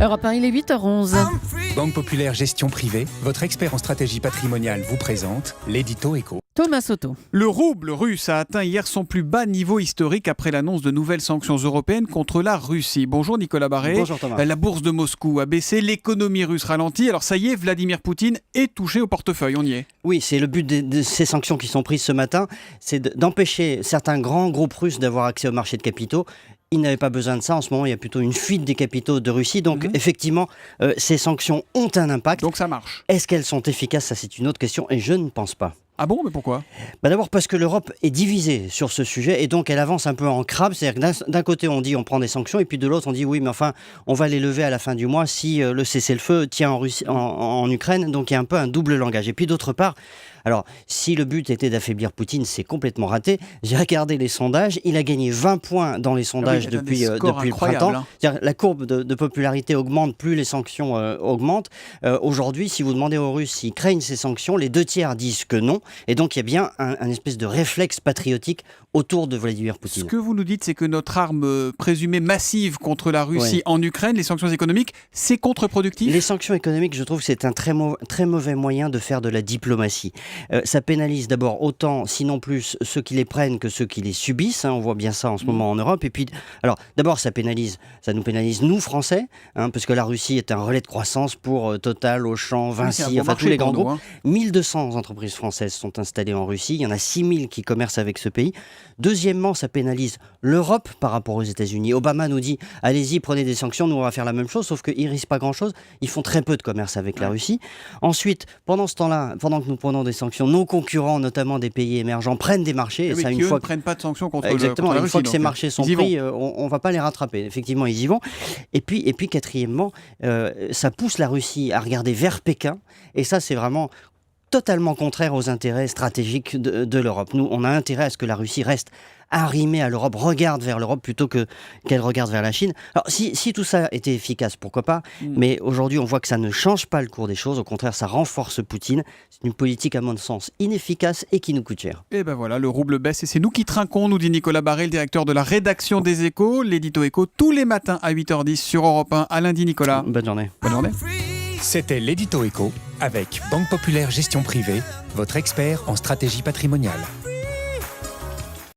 Europe 1, il est 8h11. Banque Populaire Gestion Privée, votre expert en stratégie patrimoniale vous présente l'édito éco. Thomas Soto. Le rouble russe a atteint hier son plus bas niveau historique après l'annonce de nouvelles sanctions européennes contre la Russie. Bonjour Nicolas Barré. Bonjour Thomas. La bourse de Moscou a baissé, l'économie russe ralentit. Alors ça y est, Vladimir Poutine est touché au portefeuille, on y est. Oui, c'est le but de ces sanctions qui sont prises ce matin, c'est d'empêcher certains grands groupes russes d'avoir accès au marché de capitaux. Ils n'avaient pas besoin de ça. En ce moment, il y a plutôt une fuite des capitaux de Russie. Donc, effectivement, ces sanctions ont un impact. Donc ça marche. Est-ce qu'elles sont efficaces? Ça, c'est une autre question. Et je ne pense pas. Ah bon, mais pourquoi ? D'abord parce que l'Europe est divisée sur ce sujet et donc elle avance un peu en crabe. C'est-à-dire que d'un côté, on dit on prend des sanctions et puis de l'autre, on dit oui, mais enfin, on va les lever à la fin du mois si le cessez-le-feu tient en Ukraine. Donc il y a un peu un double langage. Et puis d'autre part, alors, si le but était d'affaiblir Poutine, c'est complètement raté. J'ai regardé les sondages. Il a gagné 20 points dans les sondages depuis le printemps. La courbe de popularité augmente, plus les sanctions augmentent. Aujourd'hui, si vous demandez aux Russes s'ils craignent ces sanctions, les 2/3 disent que non. Et donc, il y a bien un espèce de réflexe patriotique autour de Vladimir Poutine. Ce que vous nous dites, c'est que notre arme présumée massive contre la Russie en Ukraine, les sanctions économiques, c'est contre-productif ? Les sanctions économiques, je trouve que c'est un très mauvais moyen de faire de la diplomatie. Ça pénalise d'abord autant, sinon plus, ceux qui les prennent que ceux qui les subissent. On voit bien ça en ce moment en Europe. Et puis, alors, d'abord, ça nous pénalise, nous, Français, parce que la Russie est un relais de croissance pour Total, Auchan, Vinci, enfin tous les grands groupes. 1200 entreprises françaises sont installées en Russie. Il y en a 6000 qui commercent avec ce pays. Deuxièmement, ça pénalise l'Europe par rapport aux États-Unis. Obama nous dit, allez-y, prenez des sanctions, nous on va faire la même chose, sauf qu'ils ne risquent pas grand-chose. Ils font très peu de commerce avec la Russie. Ensuite, pendant ce temps-là, pendant que nous prenons des sanctions, nos concurrents, notamment des pays émergents, prennent des marchés. Et ça, une fois ne prennent pas de sanctions contre la Exactement, Russie. Une fois que ces marchés sont pris, on ne va pas les rattraper. Effectivement, ils y vont. Et puis quatrièmement, ça pousse la Russie à regarder vers Pékin. Et ça, c'est vraiment totalement contraire aux intérêts stratégiques de l'Europe. Nous, on a intérêt à ce que la Russie reste arrimée à l'Europe, regarde vers l'Europe plutôt qu'elle regarde vers la Chine. Alors, si tout ça était efficace, pourquoi pas ? Mais aujourd'hui, on voit que ça ne change pas le cours des choses. Au contraire, ça renforce Poutine. C'est une politique, à mon sens, inefficace et qui nous coûte cher. Et ben voilà, le rouble baisse et c'est nous qui trinquons, nous dit Nicolas Barré, le directeur de la rédaction des Échos. L'édito Écho, tous les matins à 8h10 sur Europe 1. À lundi, Nicolas. Bonne journée. Bonne journée. C'était l'édito éco avec Banque Populaire Gestion Privée, votre expert en stratégie patrimoniale.